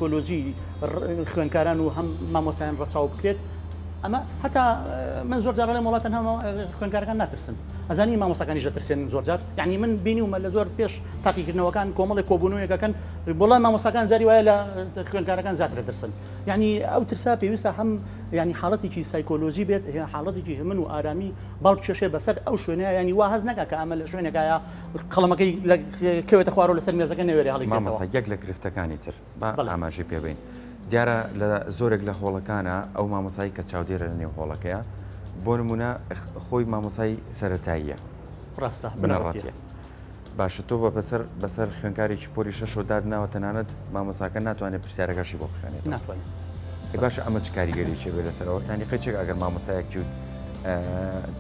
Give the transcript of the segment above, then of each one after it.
سایکۆلۆژی خوێندکاران و هەم مامۆستایان ڕەچاو بکرێت ئەمە هەتا من زۆر جارە لە وڵاتەن هەم خوێندکارەکان ناترسن ئەزانی مامۆستاکانی دەترسێن زۆر جار یعنی من بینیومە لە زۆر پێش تاقیکردنەوەکان کۆمەڵی کۆبوونەوەیەکەکەن بۆڵای مامۆستاکان جاری وایە لە خوێندکارەکان زیاتر دەترسن یعنی ئەو ترسا پێویستە هەم ینی حاڵەتێکی سایکۆلۆژی بێت حاڵەتێکی هەمن و ئارامی باوک کێشێ بەسەر ئەو شوێنەیە ینی وا هەز نەکا کە ئەمە لە شوێنێکایە قەڵەمەکەی کەوێتە خوارەوە لەسەر مێزەکە نەوێری هەڵی مامۆستا یەک لە گرفتەکانی تر با ئاماژەی پێبین دیارە لە زۆرێک لە هۆڵەکانە ئەو مامۆسایی کە چاودێرە لە نێو هۆڵەکەیە بۆ نمونە خۆی مامۆسای سەرەتاییە ڕاستە بنەڕەتیە باشە تۆ بەسەر خوێندکارێکی پۆلی شەشۆ دادناوە تەنانەت مامۆساکە ناتوانێت پرسیارەکەشی بۆ بخوێنێت ناتوانێت باشە ئەمە چ کاریگەریی بێ لەسەرەوە ینی قەچێک ئەگەر مامۆسایەکی و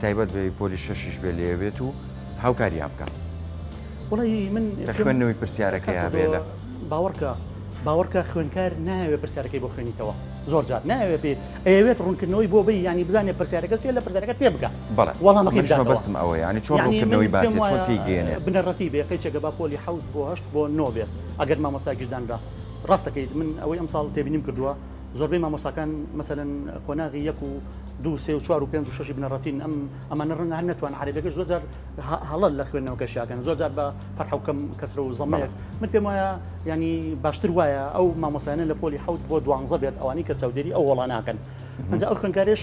تایبەت بە پۆلی شەشیش بێ لێ بێت و هاوکاری بکە وڵی من خوێندنەوەی پرسیارەکەی هەبێ لە باوەڕکە خوێنکار ناوێت پرسیارەکەی بۆ خوێنیتەوە زۆر جار ناوێت پێ ئەوێت ڕوونکردنەوەی بۆ بی ینی بزانێت پرسیارەکە چێ لە پرسیارەکە تێ بکە وەڵامەکەی بەستم ئەوە ینی چۆن ڕوونکردنەوەی باتێت چۆن تێگەێنێ بنەڕەتی بێ قەیچێکە با پۆلی 7 بۆ 8 بۆ 9 بێت ئەگەر مامۆستاکیشدانرا ڕاستەکەی من ئەوەی ئەمساڵ تێبینیم کردووە زۆربەی مامۆستاکان مەسەلەن قۆناغی 1 و 2 3 و 4 و 5 و 6 بنەڕەتین ئەمانە ڕەنگە هەر نەتوان عەرەبیەکەش زۆر جار هەڵە لە خوێندنەوەکەشیاکەن زۆر جار بە فەرحە و کەم کەسرە و زەمەیەک من پێم وایە ینی باشتر وایە ئەو مامۆستایانە لە پۆلی 7 بۆ 12 بێت ئەوانەی کە چاودێری ئەو وەڵاناکەن ئەنجا ئەو خوێندکارێش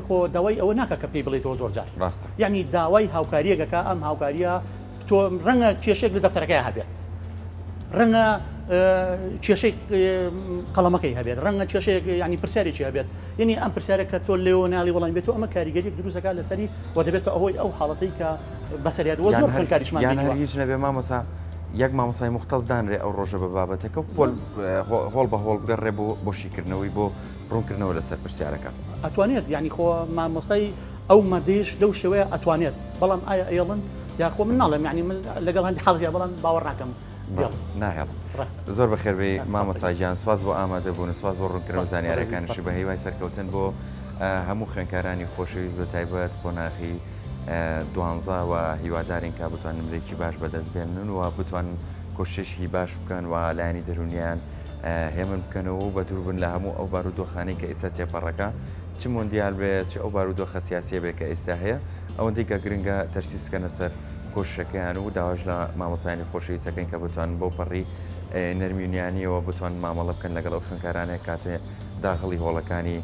خۆ داوای ئەوە ناکە کە پێی بڵێتەوە زۆر جار ڕاستە یعنی داوای هاوکاریەکەکە ئەم هاوکاریە تۆ ڕەنگە کێشێک لە دەفتەرەکەی هەبێت ڕەنگە کێشەی قەڵەمەکەی هەبێت ڕەنگە کێشەیەک ینی پرسیارێکی هەبێت یعنی ئەم پرسیارێک کە تۆ لێەوە ناڵی وەڵام بێت و ئەمە کاریگەریەک دروستەکە لەسەری و دەبێتە ئەوەی ئەو حاڵەتەی کە بەسەریادوە زۆر خوێندکاریشمان هیچ نەبێ مامۆستا یەک مامۆسای مختەز دانرێ ئەو ڕۆژە بە بابەتەکە و هۆڵ بە هۆڵ بگەڕێ بۆ شیکردنەوەی بۆ ڕوونکردنەوە لەسەر پرسیارەکە ئەتوانێت ینی خۆ مامۆستای ئەو مەدەیش لەو شێوەیە ئەتوانێت بەڵام ئایا ئێڵن یا خۆ من ناڵێم ینی من لەگەڵ هەندی حاڵەتە بەڵام باوەڕ ناکەم ناهێڵ زۆر بەخێربێ مامۆستاگیان سواز بۆ ئامادەبوون سواز بۆ ڕوونکردنەوە زانیارەکانیشی بە هیوای سەرکەوتن بۆ هەموو خوێندکارانی خۆشەویست بە تایبەت قۆناغی 12 و هیوادارین کا بتوانن نمرێکی باش بەدەست بێنن و بتوانن کۆشتێکی باش بکەن و لایەنی دەرونیان هێمن بکەنەوە و بە دووربن لە هەموو ئەو بارودۆخانەی کە ئێستا تێپەڕەکە چ مۆندیال بێت چ ئەو بارودۆخە سیاسیە بێت کە ئێستا هەیە ئەوەندەی کە گرنگە تەرسیز بکەنە سەر کۆشەکەیان و داواش لە مامۆسایانی خۆشەویستەکەین کە بتوانن بۆ پەڕی نەرمیونیانیەوە بتوان مامەڵە بکەن لەگەڵ ئەو خوێندکارانێک کاتێ داخڵی هۆڵەکانی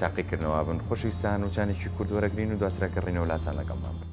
تاقیکردنەوە بن خۆشەویستان و جانێکی کورد وەرەگرین و دواترەکە ڕێنەوە لاتان لەگەڵمان بن.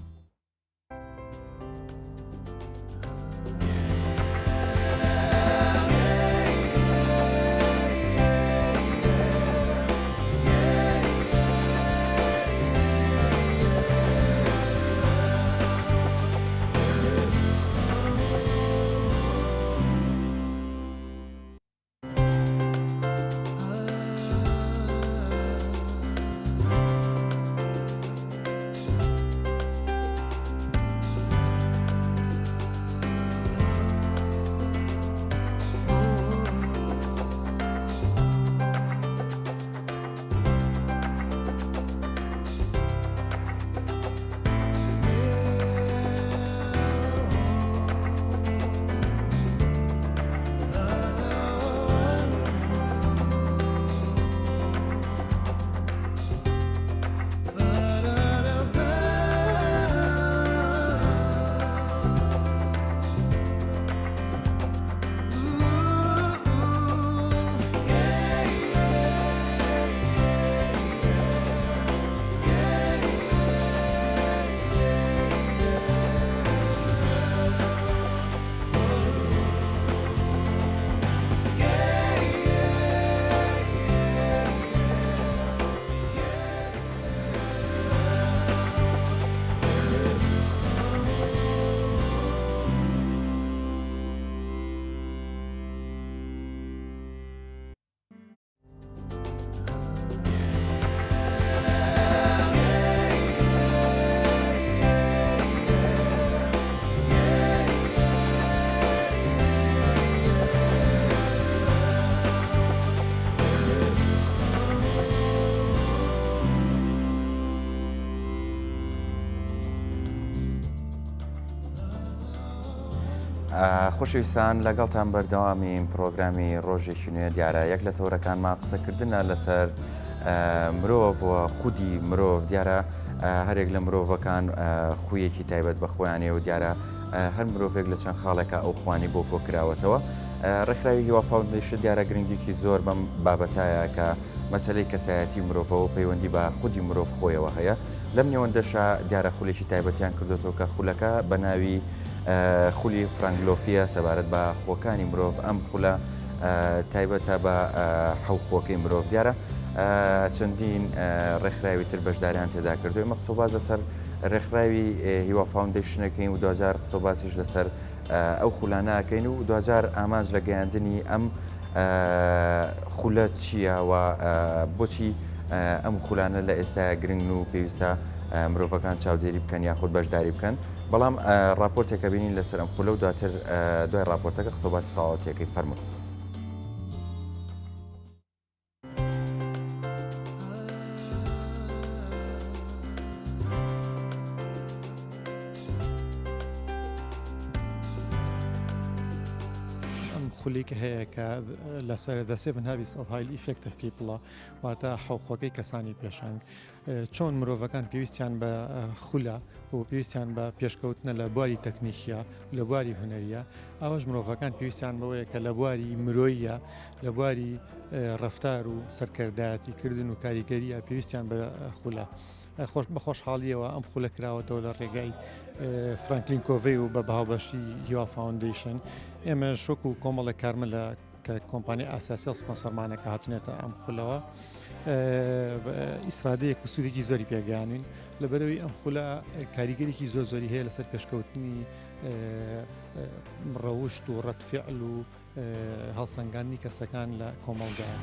خۆشەویستان لەگەڵتان بەردەوامی پرۆگرامی ڕۆژێکی نوێ دیارە یەک لە تەورەکانمان قسەکردنە لەسەر مرۆڤ و خودی مرۆڤ دیارە هەرێک لە مرۆڤەکان خویەکی تایبەت بە خۆیانێ و دیارە هەر مرۆڤێک لە چەند خاڵێکە ئەو خوانی بۆ کۆکراوەتەوە ڕێکخراوی هیوا فاوندیشن دیارە گرنگێکی زۆر بەم بابەتایە کە مەسەلەی کەسایەتی مرۆڤەوە پەیوەندی بە خودی مرۆڤ خۆیەوە هەیە لەم نێوەندەشە دیارە خولێکی تایبەتیان کردوێتەوە کە خولەکە بە ناوی خولی فرانگلۆفیە سەبارەت بە خۆکانی مرۆڤ ئەم خولە تایبەتە بە حەوخۆکەی مرۆڤ دیارە چەندین ڕێکخراوی تر بەشداریان تێدا کردووە ئێمە قسەباز لەسەر ڕێکخراوی هیوا فاوندیشنەکەین و دوجار قسەباسیش لەسەر ئەو خولانەکەین و دوجار ئاماژ لە گەیاندنی ئەم خولە چییە و بۆچی ئەم خولانە لە ئێستا گرنگ و پێویستە مرۆڤەکان چاودێری بکەن یاخود بەشداری بکەن بەڵام راپۆرتێکە بینین لەسەر ئەم خولە و دواتر دوای راپۆرتەکە قسەباسی تەواوەتیەکەی فەرموو. خولێکی هەیە کە لەسەر The 7 Habits of Highly Effective People واتە حەوخۆکەی کەسانی پێشنگ چۆن مرۆڤەکان پێویستیان بە خولە و پێویستیان بە پێشکەوتنە لە بواری تەکنیکیە لە بواری هونەریە ئەوەش مرۆڤەکان پێویستیان بەوەیە کە لە بواری مرۆیە لە بواری ڕەفتار و سەرکردایەتیکردن و کاریگەریە پێویستیان بە خولە بە خۆشحاڵیەوە ئەم خولە کراوەتەوە لە ڕێگای فرانکلین کۆڤی و بە بەهاوبەشی هیوا فاوندیشن ئێمە شۆک و کۆمەڵە کارمە لە کۆمپانی ئاساسی سپۆنسەرمانێکە هاتوونێتە ئەم خولەوە ئیسفادەیەک و سوودێکی زۆری پێگەیانوین لەبەرەوەی ئەم خولە کاریگەرێکی زۆری هەیە لەسەر پێشکەوتنی ڕەوشت و ڕەتفعل و هەڵسەنگاندنی کەسەکان لە کۆمەڵگایان.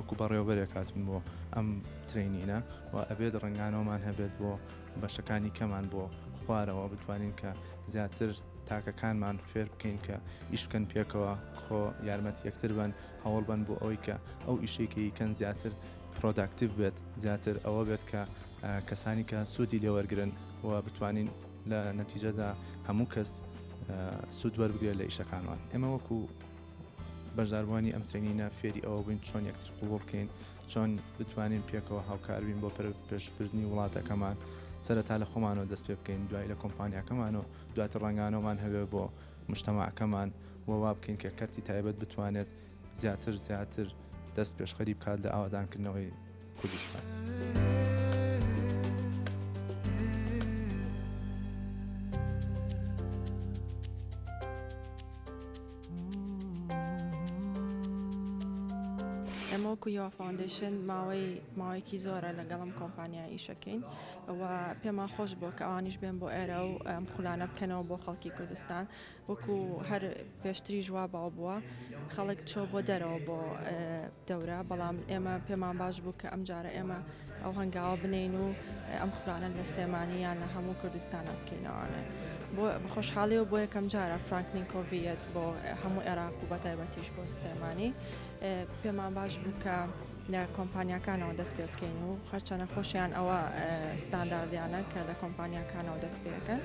وەکو بەڕێوەبەرێک هاتون بۆ ئەم ترینینە و ئەبێت ڕنگانەوەمان هەبێت بۆ بەشەکانی کەمان بۆ خوارەوە بتوانین کە زیاتر تاکەکانمان فێر بکەین کە ئیش بکەن پێکەوە خۆ یارمەتی یەکتر بن هەوڵ بن بۆ ئەوەی کە ئەو ئیشێکی کەن زیاتر پرۆداکتیو بێت زیاتر ئەوە بێت کە کەسانی کە سوودی لێوەرگرن و بتوانین لە نەتیجەدا هەموو کەس سوود وەربگرێت لە ئیشەکانوان. ئێمە وەکو بەشداربوونی ئەم ترینینە فێری ئەوە بووین چۆن یەکتر قوبوڵ بکەین چۆن بتوانین پێکەوە هاوکاربین بۆ پێشبردننی وڵاتەکەمان سەرەتا لە خۆمانەوە دەست پێ بکەین دوای لە کۆمپانیاکەمانەوە دواتر ڕنگانەوەمان هەبێت بۆ مجتەماعەکەمان وەوا بکەین کە کەرتی تایبەت بتوانێت زیاتر دەست پێشخەری بکات لە ئاوادانکردنەوەی کوردستان. ئەمەوەکو هیوا فاوندیشن ماوەیەکی زۆرە لەگەڵم کۆمپانیا ئیشەکەین و پێمان خۆش بۆ کە ئەوانیش بێن بۆ ئێرە و ئەم خولانە بکەنەوە بۆ خەڵکی کوردستان وەکو هەر پێشتری ژوا باو بووە خەڵک چۆ بۆ دەرەوە بۆ دەورە بەڵام ئێمە پێمان باش بوو کە ئەم جارە ئێمە ئەو هەنگاوە بنین و ئەم خولانە لە سلێمانییان لە هەموو کوردستانە بکەینەوەانە بۆ بەخۆشحاڵی و بۆ یەکەم جارە فرانکلین کۆڤیەت بۆ هەموو عێراق و بە تایبەتیش بۆ سلێمانی پێمان باش بوو کە لە کۆمپانیاکانەوە دەست پێ بکەین و هەرچەنە خۆشیان ئەوە ستانداردیانە کە لە کۆمپانیاکانەوە دەست پێەکەن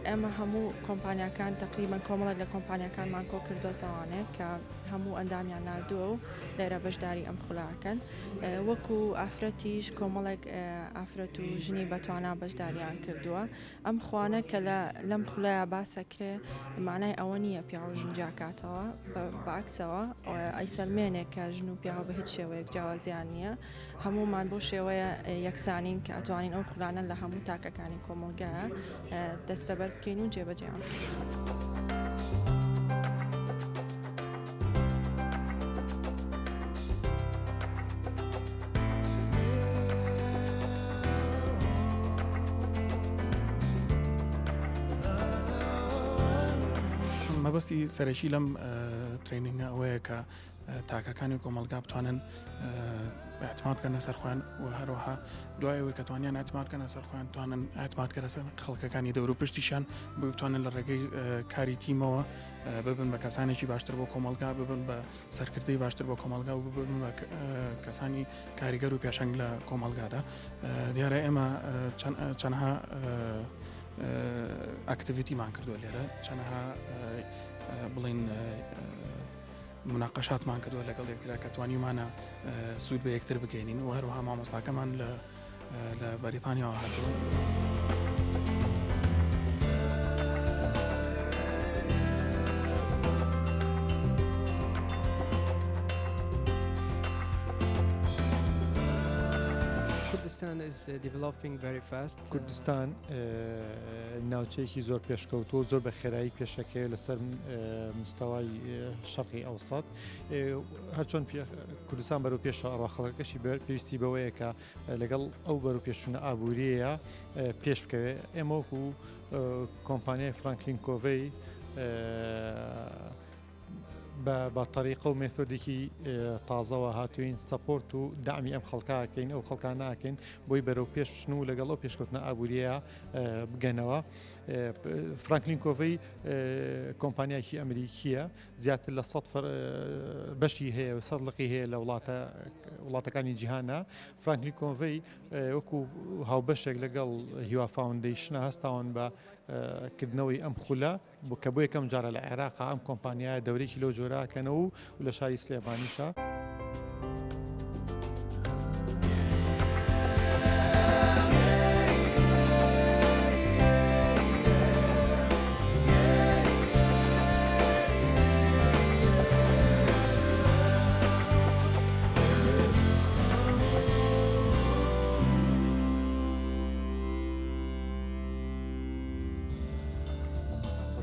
ئێمە هەموو کۆمپانیاکان تقریبان کۆمەڵێک لە کۆمپانیاکانمان کۆ کردو زەوانێک کە هەموو ئەندامیان نردووە و لێرە بەشداری ئەم خولاکەن وەکو ئافرەتیش کۆمەڵێک ئافرەت و ژنی بەتوانە بەشداریان کردووە ئەم خوانە کە لەم خولایە باسەکرێ مانای ئەوە نییە پیا و ژن جاکاتەوە بەعکسەوە ئەیسەلمێنێک کە ژن و پیاوە بە هیچ شێوەیەک جیاوازیان نییە هەمومان بۆ شێوەیە یەکسانین کە ئەتوانین ئەو خولانە لە هەموو تاکەکانی کۆمەلگایە دەستەبەر بکەین و جێبەجێیان مەبەستی سەرەکی لەم ترینینگە ئەوەیە کە تاکەکانی کۆمەلگا بتوانن اعتمادکردنە سەر خۆیان و هەروەها دوایەوەی کە توانیان اعتمادکردنە سەر خۆیان توانن اعتمادکردنە سەر خەڵکەکانی دەور و پشتیشان بتوانن لە ڕێگەی کاری تیمەوە ببن بە کەسانێکی باشتر بۆ کۆمەلگا، ببن بە سەرکردەی باشتر بۆ کۆمەلگا و ببن بە کەسانی کاریگەر و پێشەنگ لە کۆمەلگادا. دیارە ئێمە چەندها ئاکتیڤیتیمان کردووە لێرە، چەندها بڵین مناقەشاتمان کردووە لەگەڵ یەکترا کە توانیمانە سوود بە یەکتر بگەینین و هەروەها مامۆستاکەمان لە بەریتانیاوە هاتووە. Kurdistan is developing very fast. کوردستان ناوچەیەکی زۆر پێشکەوتوە، زۆر بە خێرایی پێشەکەوێت لەسەر مستەوای شەرقی ئەوسەط. هەرچۆن کوردستان بەرەو پێشە ئەڕوا خەڵکەکەشی پێویستی بەوەیە کە لەگەڵ ئەو بەرەو پێشچوونە ئابووریەیە پێش بکەوێت. ئێمە وەکو کۆمپانیای فرانکلین کۆڤەی بە طریقە و مێتۆدێکی تازەوە هاتوین سەپۆرت و دامی ئەم خەڵکاکەین، ئەو خەڵکان ناکەین بۆی بەرەو پێشن و لەگەڵ ئەو پێشکەوتنە ئابووریەیە بگەنەوە. فرانکلین کۆڤەی کۆمپانیایکی ئەمریکیە، زیاتر لە 100 بەشی هەیە و سەرلقی هەیە لە وڵاتەکانی جیهانە. فرانکلین کۆڤەی وەکو هاوبەشێک لەگەڵ هیوا فاوندیشنە هەستاون بە کردنەوەی ئەم خولە کە بۆ یەکەم جارە لە عێراقا ئەم کۆمپانیایە دەورێکی لەو جۆراکەنەوە و لە شاری سلێمانیشە.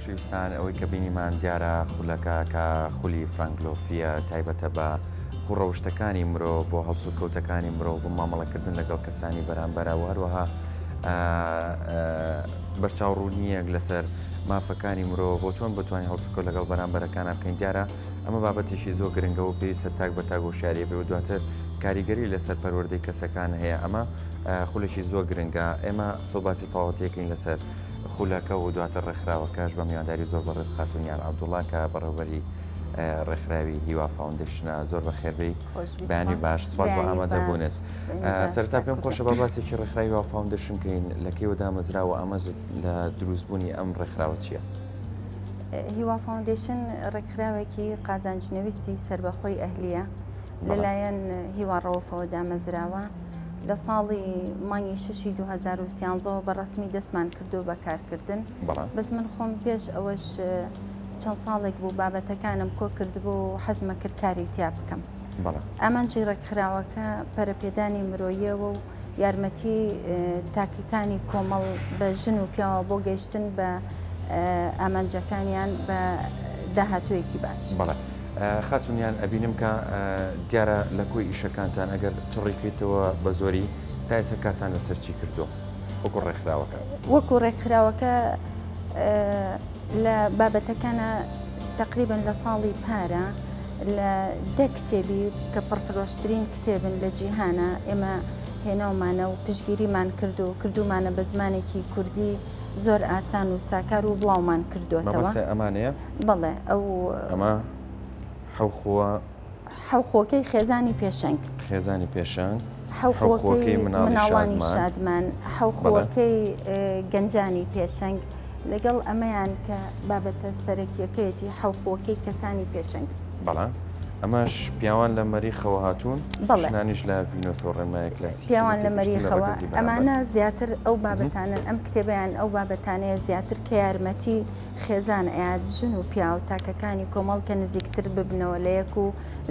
خۆشەویستان، ئەوەی کە بینیمان دیارە خولەکە کە خولی فرانکلۆفیە تایبەتە بە خوڕەوشتەکانی مرۆڤ بۆ هەڵسوکەوتەکانی مرۆڤ بۆ مامەڵەکردن لەگەڵ کەسانی بەرامبەرە و هەروەها بەرچاوڕوونیەک لەسەر مافەکانی مرۆڤ بۆ چۆن بتوانین هەڵسوکەوت لەگەڵ بەرامبەرەکانە بکەین. دیارە ئەمە بابەتێکی زۆر گرنگە و پێویستە تاک بە تاک و شارێ بێ و دواتر کاریگەری لەسەر پەروەردەی کەسەکان هەیە. ئەمە خولێکی زۆر گرنگە. ئێمە سەوباسی تەواوەتیەکەین لەسەر خولەکە و دواتر ڕێکخراوەکەش بە میوانداری زۆر بەڕێز خاتونیان عەبدوڵڵا کە بەڕێوەبەری ڕێکخراوی هیوا فاوندیشنە. زۆر بەخێربەی، بەیانی باش، سپاس بۆ ئامادەبوونت. سەرەتا پێم خۆشە بە باسێکی ڕێکخراوی هیوا فاوندیشن بکەین، لە کەیوە دامەزراوە ئاماژ لە دروستبوونی ئەم ڕێکخراوە چییە؟ هیوا فاوندیشن ڕێکخراوێکی قازانجنەویستی سربەخۆی ئەهلیە لەلایەن هیوا ڕەوفەوە دامەزراوە. لە ساڵی مانگی 6 2013 بە ڕسمی دەستمان کردو بە کارکردن. بەس من خۆم پێش ئەوەش چەند ساڵێک بوو بابەتەکانم کۆ کردبوو و حەزمە کرد کاری تیا بکەم. ئامانجی ڕێکخراوەکە پەرەپێدانی مرۆییەوە و یارمەتی تاکیەکانی کۆمەڵ بە ژن و پیاوە بۆ گەیشتن بە ئامانجەکانیان بە داهاتوویەکی باش. خاتونیان ئەبینم کە دیارە لە کۆی ئیشەکانتان ئەگەر چڕیکەیتەوە بە زۆری تا ئێستا کارتان لەسەر چی کردووە وەکو ڕێکخراوەکە؟ وەکو ڕێکخراوەکە لە بابەتەکانە تقریبا لە ساڵی پارە لە 10 کتێبی کە پڕفرۆشترین کتێبن لە جیهانە ئێمە هێناومانە و پشگیریمان کردومانە بە زمانێکی کوردی زۆر ئاسان و ساکار و بڵاومان کردوێتەوە. ئەمانەیە؟ بەڵێ ئەمە حەوخۆکەی خێزانی پێشەنگ، خێزانی پێشەنگ، حەوخۆکەی مناڵانی شادمان، حەوخۆکەی گەنجانی پێشەنگ، لەگەڵ ئەمەیان کە بابەتە سەرەکیەکەیەتی حەوخۆکەی کەسانی پێشەنگ. بەڵێ ئەمەش پیاوان لە مەریخەوە هاتوون، شنانیش لە ڤینۆسەوە ڕێمایە کلاسی پیاوان لە مەریخەوە. ئەمانە زیاتر ئەو بابەتانن، ئەم کتێبیان ئەو بابەتانەیە زیاتر کە یارمەتی خێزان ئاات ژن و پیا و تاکەکانی کۆمەڵ کە نزیکتر ببنەوە لە یەک و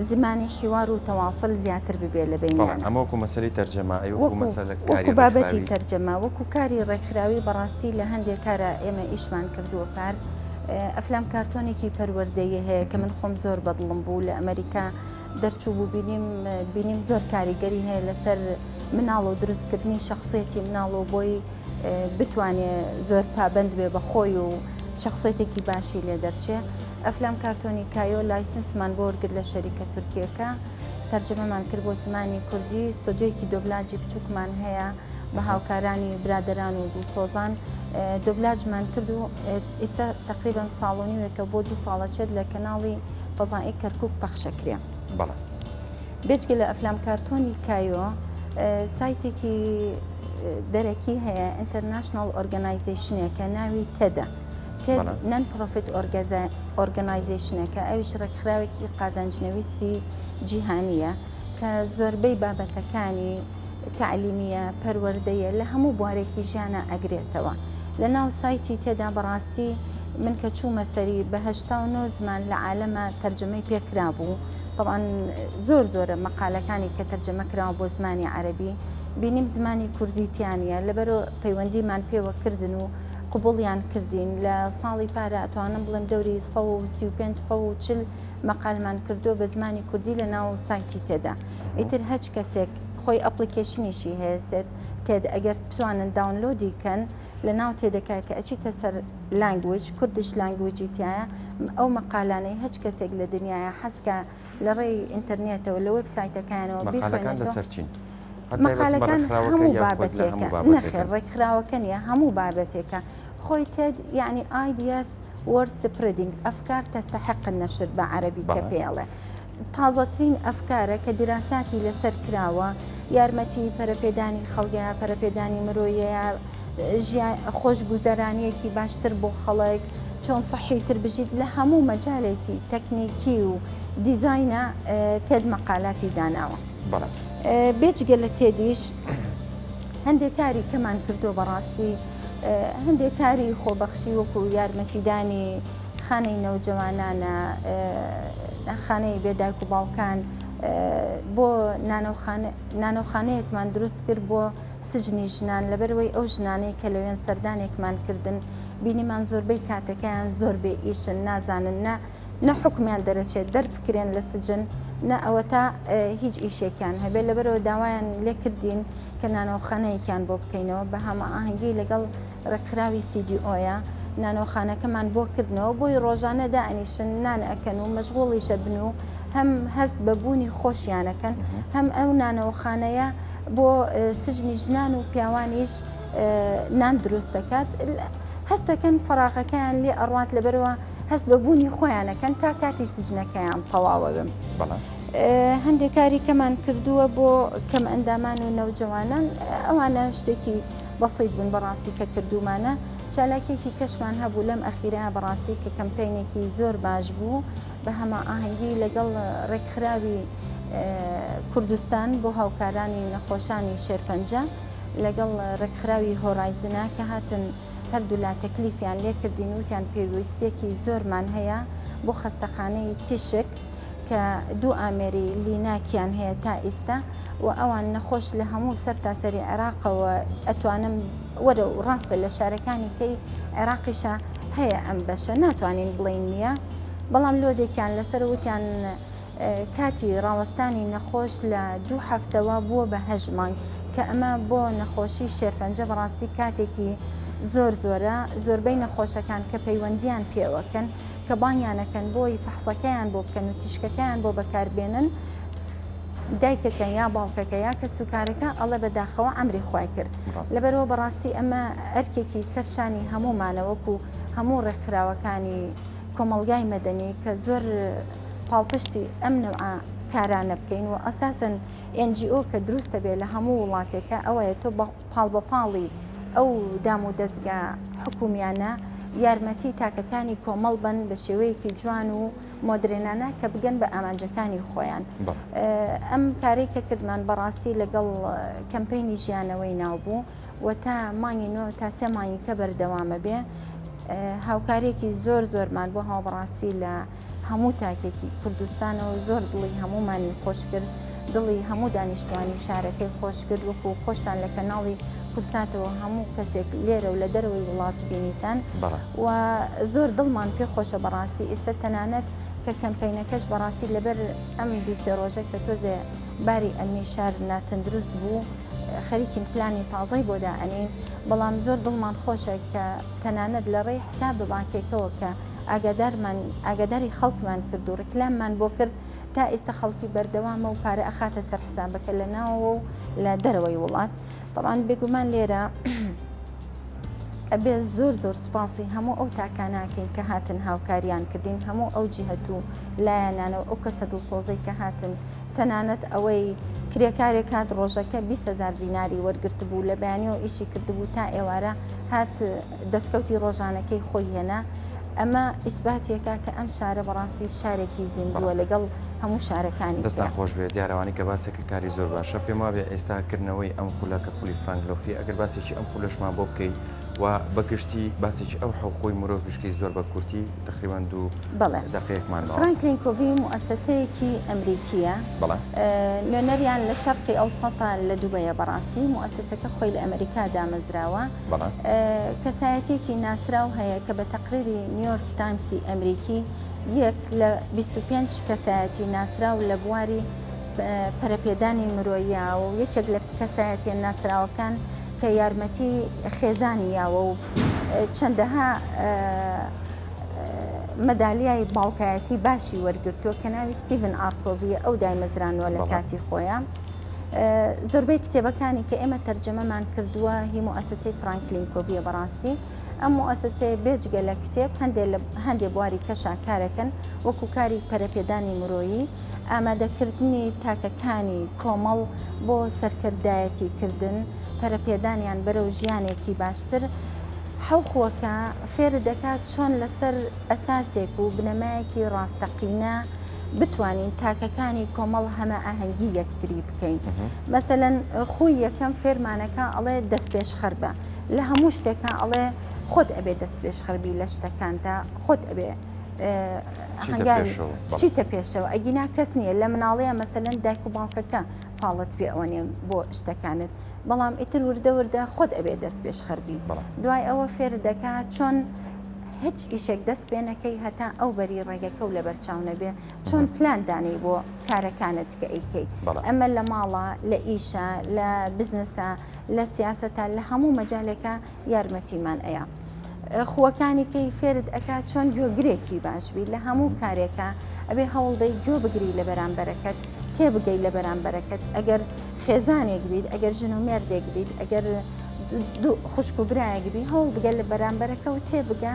زمانی حیوار و تەواصل زیاتر ببێ لە بینیان. ئەمە وەکو مەسەلەی تەرجەمایی وەکو مەسەلە وەکو بابەتی تەرجەما وەکو کاری ڕێکخراوی بەڕاستی لە هەندێک کارە ئێمە ئیشمان کردووە پار. ئەفلام کارتۆنێکی پەروەردەیی هەیە کە من خۆم زۆر بەدڵم بوو لە ئەمریکا دەرچوو بوو بینیم زۆر کاریگەری هەیە لەسەر مناڵ و دروستکردنی شخصێتی مناڵ و بۆی بتوانێت زۆر پابند بێ بەخۆی و شخصێتێکی باشی لێ دەرچێ. ئەفلام کارتۆنی کایۆ لایسنسمان بۆ وەرگرت لە شەریکە تورکیەکە تەرجەمەمان کرد بۆ زمانی کوردی ستۆدیۆیەکی دۆبلاجی بچووکمان هەیە بە هاوکارانی برادران و دووسۆزان دۆبلاجمان کرد و ئێستا تقریبان ساڵۆنیوێکە بۆ 2 ساڵەچێت لە کەناڵی فەزای کەرکووک پەخشەکرێ. بێجگە لە ئەفلام کارتۆنی کایۆ سایتێکی دەرەکی هەیە ئینتەرناشنال ئۆرگەنایزیشنێکە ناوی تێدا نان پرۆفیت ئۆرگەنایزیشنەکە ئەویش ڕێکخراوێکی قازانجنەویستی جیهانیە کە زۆربەی بابەتەکانی تعلیمیە پەروەردەیە لە هەموو بوارێکی ژیانە ئەگرێتەوە لە ناو سایتی تێدا بەڕاستی من کە چوومە سەری بە 89 زمان لە عالەمە تەرجەمەی پێکرا بوو طبعاً زۆرە مەقالەکانی کە تەرجەمە کراوە بۆ زمانی عەرەبی بینیم زمانی کوردیتیانە لەبەرەوە پەیوەندیمان پێوە کردن و قبوڵیان کردین لە ساڵی پارە ئەتوانم بڵێم دەوری 135-140 مەقالمان کردو بە زمانی کوردی لە ناو سایتی تێدا ئیتر هەچ کەسێک خۆی ئەپلیکیشنیشی هەیەسێت تێدا ئەگەر بتوانن داونلۆدی کەن لە ناو تێدەکای کە ئەچیتە سەر لانگویج کوردش لانگویجی تایە ئەو مەقالانەی هەچ کەسێک لە دنیاە حەسکە لە ڕێی ئینتەرنێتەوە لە وێبسایتەکانەوە بخوێنەوە مەقالەکان هەموو بابەتێکە نەخێر ڕێکخراوەکە نیە هەموو بابەتێکە خۆی تێد یعنی ئایدیاس وەرد سپرێدینگ ئەفکار تەستەحق النەشر بە عەرەبی کە پێڵێ تازەترین ئەفکارە کە دراساتی لەسەر کراوە یارمەتی پەرەپێدانی خەڵگە پەرەپێدانی مرۆیە خۆش گوزەرانیەکی باشتر بۆ خەڵک چۆن سەحیتر بژیت لە هەموو مەجالێکی تەکنیکی و دیزاینە تێد مەقالاتی داناوە بێجگە لە تێدیش هەندێک کاری کەمان کردو بەڕاستی هەندێک کاری خۆبەخشی وەکو یارمەتیدانی خانەی نەوجەوانانە خانەی بێدایک و باوکان بۆ نانۆخانەیەکمان دروست کرد بۆ سجنی ژنان لەبەرەوەی ئەو ژنانەی کە لەوێن سەردانێکمان کردن بینیمان زۆربەی کاتەکەیان زۆربێ ئیشن نازانن نە حکمیان دەرەچێت دەربکرێن لە سجن نە ئەوە تا هیچ ئیشێکیان هەبێت لەبەرەوە داوایان لێ کردین کە نانۆخانەیەکیان بۆ بکەینەوە بە هەمە ئاهەنگی لەگەڵ ڕێکخراوی CDOە نانۆخانەکەمان بۆ کردنەوە بۆی ڕۆژانە دائنیشن نان ئەکەن و مەشغوڵیشە بن و هەم هەست بەبوونی خۆشیانەکەن هەم ئەو نانەوەخانەیە بۆ سجنی ژنان و پیاوانیش نان دروست دەکات هەستەکەن فەراغەکەیان لێ ئەڕوات لەبەرەوە هەست بەبوونی خۆیانەکەن تا کاتی سجنەکەیان تەواوە بم هەندێک کاری کەمان کردووە بۆ کەم ئەندامان و نەوجەوانان ئەوانە شتێکی بەسیط بوون بەڕاستی کە کردومانە چالاکێکی کەشمان هەبوو لەم ئەخیرا بەڕاستی کە کەمپینێکی زۆر باش بوو بە هەمە ئاهەنگی لەگەڵ ڕێکخراوی کوردستان بۆ هاوکارانی نەخۆشانی شێرپەنجە لەگەڵ ڕێکخراوی هۆرایزنە کە هاتن هەردوو لا تەکلیفیان لێ کردین وتیان پێویستێکی زۆرمان هەیە بۆ خەستەخانەی تیشک کە دوو ئامێری لیناکیان هەیە تا ئێستا و ئەوان نەخۆش لە هەموو سەر تاسەری عێراقەوە ئەتوانم وەرە و ڕاستە لە شارەکانی کەی عێراقیشە هەیە ئەم بەشە ناتوانین بڵین نییە بەڵام لۆدێکیان لەسەر وتیان کاتی ڕاوەستانی نەخۆش لە 2 هەفتەوە بووە بە 8 مانگ کە ئەمە بۆ نەخۆشی شێرپەنجە بەڕاستی کاتێکی زۆرە زۆربەی نەخۆشەکان کە پەیوەندیان پێوەکەن کە بانیانەکەن بۆی فەحسەکەیان بۆ بکەن و تیشکەکەیان بۆ بەکاربێنن دایکەکە یا باوکەکە یا کە سوکارەکە ئەڵێ بەداخەوە ئەمری خوای کرد لەبەرەوە بەڕاستی ئەمە ئەرکێکی سەرشانی هەمومانەوەکو هەموو ڕێکخراوەکانی کۆمەڵگای مەدەنی کە زۆر پاڵپشتی ئەم نەوعە کارانە بکەین و ئەساسن NGO کە دروستە بێت لە هەموو وڵاتێکە ئەوەیە تۆ پاڵ بە پاڵی ئەو دام و دەستگا حکومیانە یارمەتی تاکەکانی کۆمەڵ بن بە شێوەیەکی جوان و مۆدرێنانە کە بگەن بە ئامانجەکانی خۆیان ئەم کارێک کە کردمان بەڕاستی لەگەڵ کەمپینی ژیانەوەی ناوبوو و تا مانگی 9 تا 3 مانگی کە بەردەوامە بێ هاوکارێکی زۆرمان بۆ هاوبەڕاستی لە هەموو تاکێکی کوردستانەوە زۆر دڵی هەمومانی خۆش کرد دڵی هەموو دانیشتوانی شارەکەی خۆش کرد وەکو خۆشتان لە کەناڵی کورساتەوە هەموو کەسێک لێرە و لە دەرەوەی وڵات بینیتان و زۆر دڵمان پێ خۆشە بەڕاستی ئێستا تەنانەت کە کەمپینەکەش بەڕاستی لەبەر ئەم 2-3 ڕۆژە کە تۆزێ باری ئەمنی شار ناتەندروست بوو خەریکین پلانی تازای بۆ دائەنین بەڵام زۆر دڵمان خۆشە کە تەنانەت لە ڕێی حساب بانکێکەوە کە ئاگاداری خەڵکمان کرد و ڕکلاممان بۆ کرد تا ئێستا خەڵکی بەردەوامە و پارە ئەخاتە سەر حسابەکە لە ناوەوە و لە دەرەوەی وڵات. طبعاً بێگومان لێرە ئەبێ زۆر سپاسی هەموو ئەو تاکاناکەین کە هاتن هاوکاریان کردین، هەموو ئەو جیهەت و لایەنانەوە ئەو کەسە دڵسۆزەی کە هاتن، تەنانەت ئەوەی کرێکارێک هات ڕۆژەکە 20,000 دیناری وەرگرت بوو لە بەیانیەوە ئیشی کردبوو تا ئێوارە هات دەستکەوتی ڕۆژانەکەی خۆی هێنا. ئەمە ئیسباتێکە کە ئەم شارە بەڕاستی شارێکی زیندووە لەگەڵ هەموو شارەکانی. دەستان خۆش بێت دیارەوانی کە باسێکە کاری زۆر باشە. پێم وابێ ئێستاکردنەوەی ئەم خولە کە خولی فرانکلۆفی ئەگەر باسێکی ئەم خولەشمان بۆ بکەیت و بەگشتی باسێکی ئەو حەوخۆی مرۆڤشکی زۆر بە کورتی تقریبان 2 دقەیەکمان فرانکلین کۆڤی مؤسسەیەکی ئەمریکیە، نوێنەریان لە شەرقی ئەوسەتا لە دووبەیە. بەڕاستی مؤسسەکە خۆی لە ئەمریکا دامەزراوە، کەسایەتێکی ناسراو هەیە کە بە تەقریری نیویۆرک تایمسی ئەمریکی یەک لە 25 کەسایەتی ناسراو لە بواری پەرەپێدانی مرۆییە و یەکێک لە کەسایەتیان ناسراوەکان کە یارمەتی خێزانی یاوە و چەندەها مەدالیای باوکایەتی باشی وەرگرتووە کە ناوی ستیڤن ئارکۆڤیە، ئەو دایمەزرانوە لە کاتی خۆیان. زۆربەی کتێبەکانی کە ئێمە تەرجەمەمان کردووە هی مؤسسەی فرانکلین کۆڤیە. بەڕاستی ئەم مؤسسەیە بێجگە لە کتێب هەندێک بواری کەشا کارەکەن وەکو کاری پەرەپێدانی مرۆیی، ئامادەکردنی تاکەکانی کۆمەڵ بۆ سەرکردایەتی کردن، پەرەپێدانیان بەرەو ژیانێکی باشتر. حەوخۆکە فێر دەکات چۆن لەسەر ئەساسێک و بنەمایەکی ڕاستەقینە بتوانین تاکەکانی کۆمەڵ هەمە ئاهەنگی یەکتری بکەین. مەسەلەن خوی یەکەم فێرمانەکە ئەڵێ دەست پێشخەر بە، لە هەموو شتێکە ئەڵێ خۆت ئەبێ دەست پێشخەربی لە شتەکاندا، خۆت ئەبێ چیتە پێشەوە. ئەگینا کەس نییە لە مناڵەیە مەسەلەن دایک و باوکەکە پاڵت پێ ئەوە نێن بۆ شتەکانت، بەڵام ئیتر وردە خۆت ئەبێ دەست پێشخەربی. دوای ئەوە فێر دەکات چۆن هیچ ئیشێک دەست پێ نەکەی هەتا ئەو بەری ڕێگەکە و لە بەرچاو نەبێ، چۆن پلان دانەی بۆ کارەکانت کە ئەیکەی. ئەمە لە ماڵە، لە ئیشە، لە بزنسە، لە سیاسەتە، لە هەموو مەجالێکە یارمەتیمان ئەیە. خوەکانی کەی فێرت ئەکات چۆن گوێگرێکی باشبی لە هەموو کارێکە، ئەبێ هەوڵ بەی گوێ بگری لە بەرامبەرەکەت، تێبگەی لە بەرامبەرەکەت. ئەگەر خێزانێک بیت، ئەگەر ژن و مێردێک بیت، ئەگەر خوشک و برایەک بی، هەوڵ بگە لە بەرامبەرەکە و تێبگە